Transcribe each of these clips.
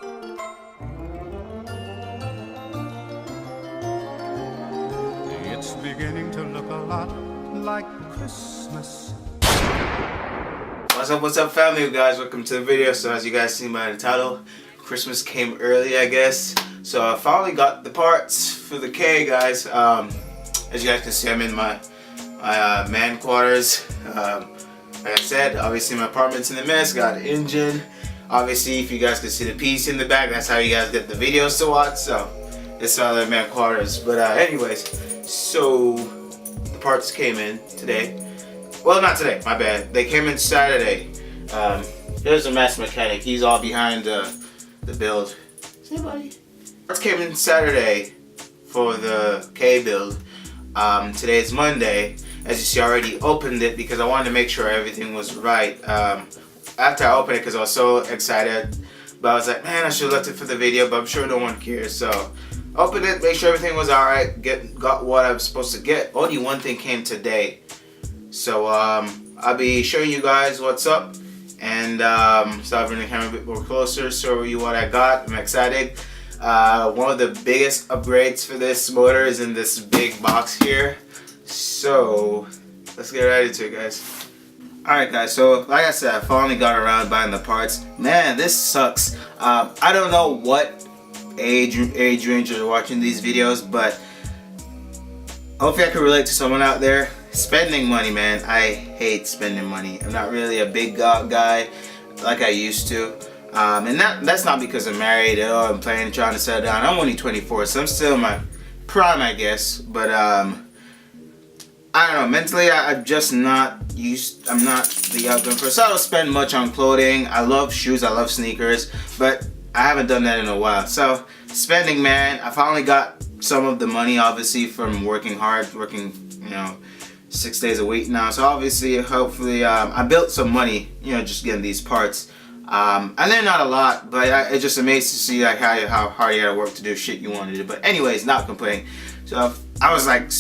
It's beginning to look a lot like Christmas. What's up family, guys? Welcome to the video. So as you guys see by the title, Christmas came early, I guess. So I finally got the parts for the K, guys. As you guys can see, I'm in my man quarters. Like I said, obviously my apartment's in the mess, got an engine. Obviously, if you guys can see the piece in the back, that's how you guys get the videos to watch. So it's all the man quarters. But anyways, so the parts came in today. Well, not today, my bad. They came in Saturday. There's a master mechanic. He's all behind the build. Say buddy. Parts came in Saturday for the K build. Today's Monday. As you see, I already opened it because I wanted to make sure everything was right. After I opened it, because I was so excited, but I was like, man, I should have left it for the video, but I'm sure no one cares. So opened it, make sure everything was alright, got what I was supposed to get. Only one thing came today. So I'll be showing you guys what's up, and so I'll bring the camera a bit more closer, show you what I got. I'm excited. One of the biggest upgrades for this motor is in this big box here. So let's get right into it, guys. Alright guys, so like I said, I finally got around buying the parts. Man, this sucks. I don't know what age range are watching these videos, but hopefully I can relate to someone out there. Spending money, man. I hate spending money. I'm not really a big guy like I used to. And that's not because I'm married or I'm trying to settle down. I'm only 24, so I'm still in my prime, I guess. But I don't know, mentally I'm just not used, I'm not the outgoing person. So I don't spend much on clothing. I love shoes, I love sneakers, but I haven't done that in a while. So spending, man, I finally got some of the money, obviously, from working hard, working, you know, 6 days a week now. So obviously, hopefully, I built some money, you know, just getting these parts. And they're not a lot, but it's just amazing to see like how hard you gotta work to do shit you want to do. But anyways, not complaining. So I was like,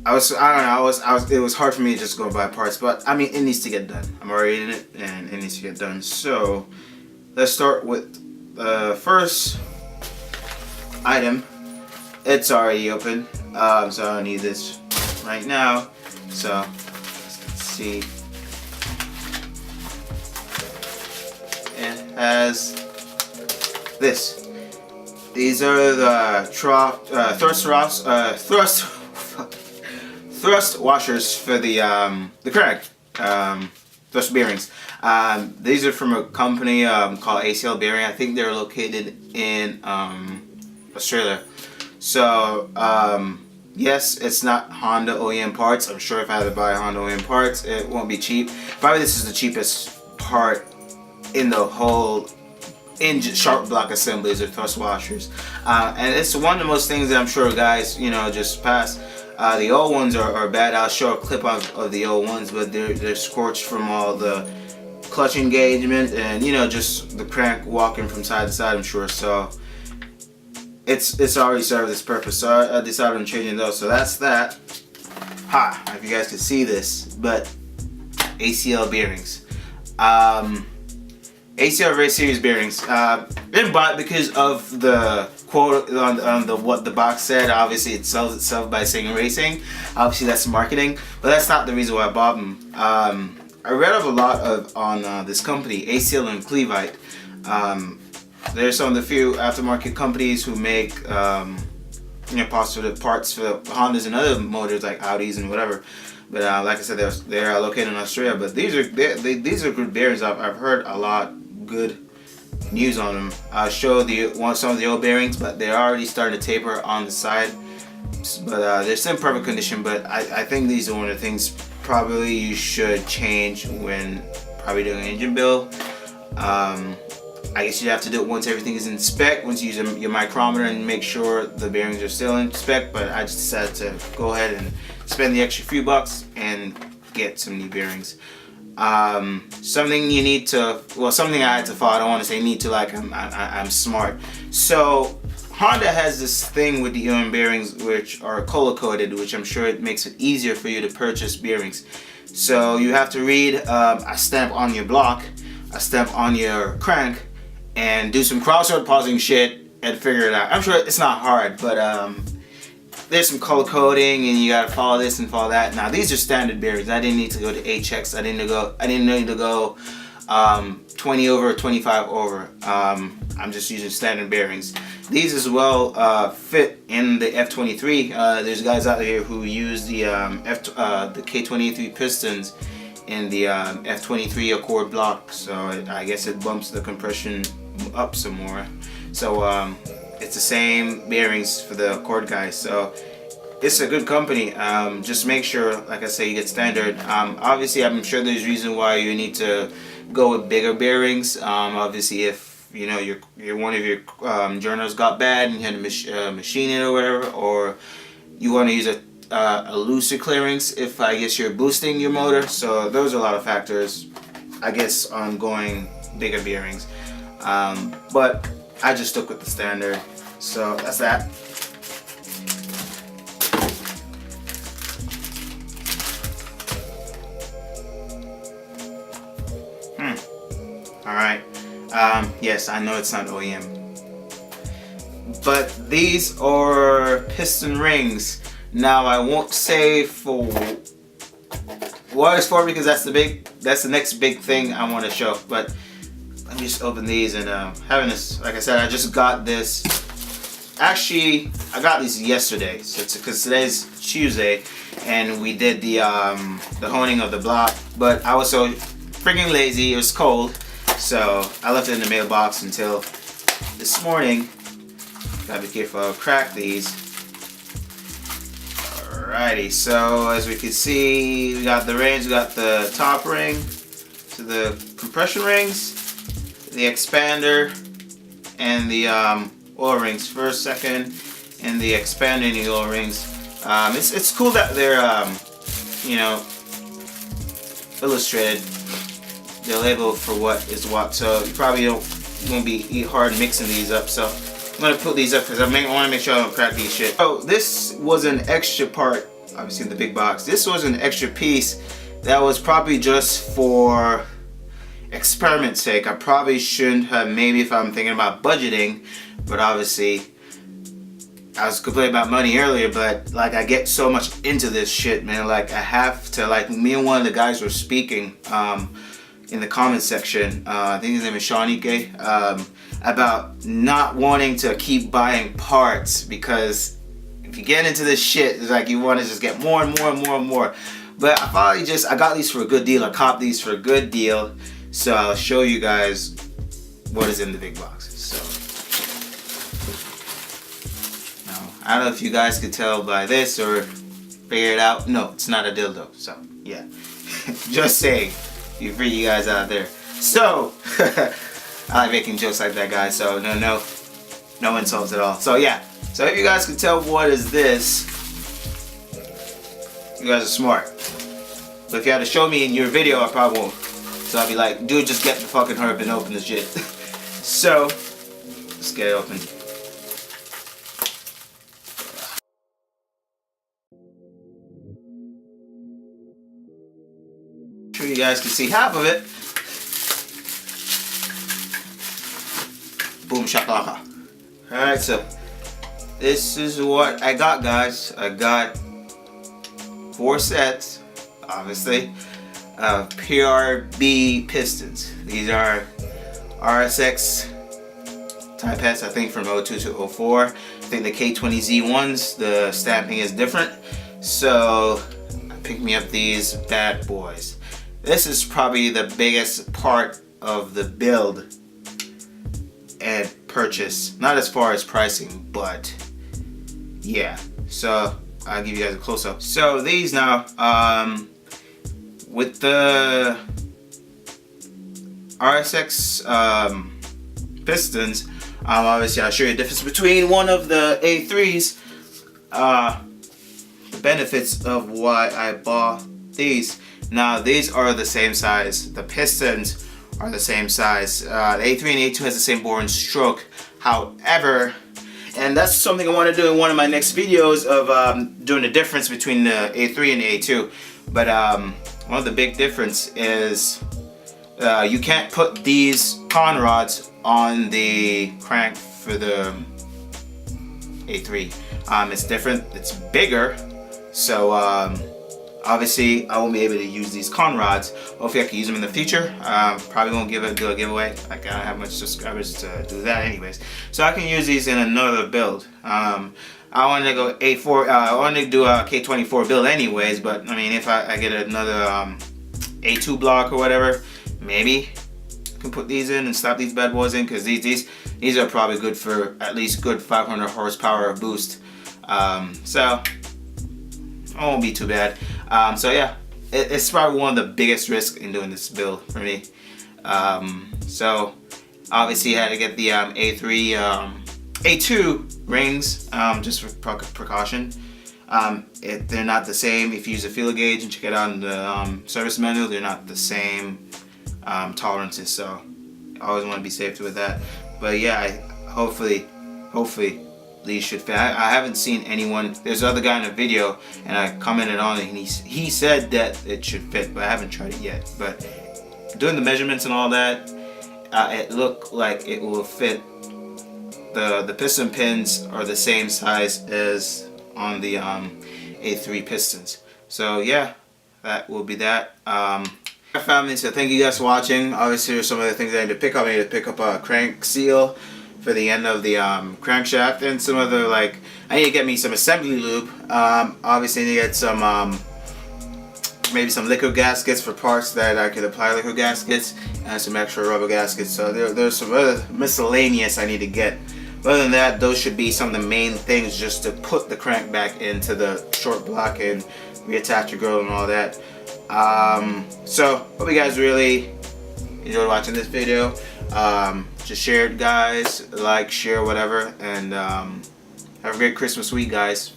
I don't know, it was hard for me to just go buy parts, but I mean, it needs to get done. I'm already in it, and it needs to get done. So let's start with the first item. It's already open, so I don't need this right now. So let's see. It has this. These are the thrust washers for the crank, thrust bearings. These are from a company called ACL Bearing. I think they're located in Australia. So yes, it's not Honda OEM parts. I'm sure if I had to buy Honda OEM parts, it won't be cheap. Probably this is the cheapest part in the whole engine sharp block assemblies or thrust washers, and it's one of the most things that I'm sure guys, you know, just pass. The old ones are bad. I'll show a clip of the old ones, but they're scorched from all the clutch engagement and, you know, just the crank walking from side to side, I'm sure. So it's already served its purpose. So I decided on changing those. So that's that. Ha! If you guys can see this, but ACL bearings. ACL Race Series bearings. Didn't buy it because of the quote on what the box said. Obviously, it sells itself by saying racing. Obviously, that's marketing, but that's not the reason why I bought them. I read up a lot on this company, ACL and Clevite. They're some of the few aftermarket companies who make you know, parts for Hondas and other motors like Audis and whatever. But like I said, they're located in Australia. But these are good bearings. I've heard a lot good news on them. I'll show some of the old bearings, but they're already starting to taper on the side. But they're still in perfect condition. But I think these are one of the things probably you should change when probably doing an engine build. I guess you have to do it once everything is in spec, once you use your micrometer and make sure the bearings are still in spec. But I just decided to go ahead and spend the extra few bucks and get some new bearings. Something you need to, well, something I had to follow. I don't want to say need to, like I'm smart. So Honda has this thing with the EOM bearings which are color coded, which I'm sure it makes it easier for you to purchase bearings. So you have to read a stamp on your block. a step on your crank and do some crossword puzzling shit and figure it out. I'm sure it's not hard, but there's some color coding and you gotta follow this and follow that. Now these are standard bearings. I didn't need to go to HX. I didn't need to go 20 over or 25 over. I'm just using standard bearings. These as well fit in the F23. There's guys out here who use the the K20 Pistons in the F23 Accord block, so I guess it bumps the compression up some more. So it's the same bearings for the Accord guys, so it's a good company. Just make sure, like I say, you get standard. Obviously I'm sure there's reason why you need to go with bigger bearings. Obviously if you know your one of your journals got bad and you had to machine it or whatever, or you want to use a looser clearance if I guess you're boosting your motor. So those are a lot of factors, I guess, on going bigger bearings. But I just stuck with the standard. So that's that. Alright. Yes, I know it's not OEM. But these are piston rings. Now I won't say for what it's for because that's the next big thing I want to show. But let me just open these and having this, like I said, I just got this. Actually, I got these yesterday, so because today's Tuesday, and we did the honing of the block. But I was so freaking lazy. It was cold, so I left it in the mailbox until this morning. Gotta be careful. I'll crack these. Alrighty, so as we can see, we got the rings. We got the top ring, so the compression rings, the expander, and the oil rings, first, second, and the expander and the oil rings. It's cool that they're you know, illustrated. They're labeled for what is what, so you probably won't be hard mixing these up. So I'm gonna put these up because I want to make sure I don't crack these shit. Oh, this was an extra part, obviously in the big box. This was an extra piece that was probably just for experiment's sake. I probably shouldn't have, maybe if I'm thinking about budgeting, but obviously I was complaining about money earlier, but like I get so much into this shit, man. Like I have to, like me and one of the guys were speaking in the comment section, I think his name is Shawnike, about not wanting to keep buying parts, because if you get into this shit, it's like you want to just get more and more and more and more. But I got these for a good deal. I copped these for a good deal, so I'll show you guys what is in the big box. So now I don't know if you guys could tell by this or figure it out. No, it's not a dildo. So yeah, just saying. You free you guys out there. So I like making jokes like that, guys. So no insults at all. So yeah. So if you guys can tell what is this, you guys are smart. But if you had to show me in your video, I probably won't. So I'll be like, dude, just get the fucking herb and open this shit. So let's get it open. Sure you guys can see half of it. Boom shakalaka. Alright, so this is what I got, guys. I got 4 sets, obviously, of PRB pistons. These are RSX Type S, I think from 02 to 04. I think the K20 Z1s, the stamping is different. So I picked me up these bad boys. This is probably the biggest part of the build and purchase. Not as far as pricing, but yeah. So I'll give you guys a close-up. So these now, with the RSX pistons, obviously I'll show you the difference between one of the A3s, the benefits of why I bought these. Now these are the same size. The pistons are the same size. The A3 and A2 has the same bore and stroke. However, and that's something I want to do in one of my next videos of doing the difference between the A3 and the A2. But one of the big difference is you can't put these con rods on the crank for the A3. It's different, it's bigger, so obviously I won't be able to use these con rods. Hopefully I can use them in the future. Probably won't do a giveaway. Like, I don't have much subscribers to do that anyways. So I can use these in another build. I wanted to go A4, I wanted to do a K24 build anyways, but I mean, if I get another A2 block or whatever, maybe I can put these in and slap these bad boys in, because these are probably good for at least good 500 horsepower boost. So it won't be too bad. So yeah, it's probably one of the biggest risks in doing this build for me. So obviously I had to get the A3, A2 rings, just for precaution. They're not the same. If you use a feeler gauge and check it out in the service manual, they're not the same tolerances. So I always want to be safe with that. But yeah, hopefully these should fit. I haven't seen anyone. There's another guy in a video, and I commented on it, and he said that it should fit, but I haven't tried it yet. But doing the measurements and all that, it looked like it will fit. The piston pins are the same size as on the A3 pistons. So yeah, that will be that. Family, so thank you guys for watching. Obviously there's some other things I need to pick up. I need to pick up a crank seal for the end of the crankshaft, and some other, like, I need to get me some assembly lube. Obviously I need to get some maybe some liquid gaskets for parts that I could apply liquid gaskets, and some extra rubber gaskets. So there's some other miscellaneous I need to get. Other than that, those should be some of the main things, just to put the crank back into the short block and reattach your girdle and all that. So hope you guys really enjoyed watching this video. Just share it, guys, like, share, whatever, and have a great Christmas week, guys.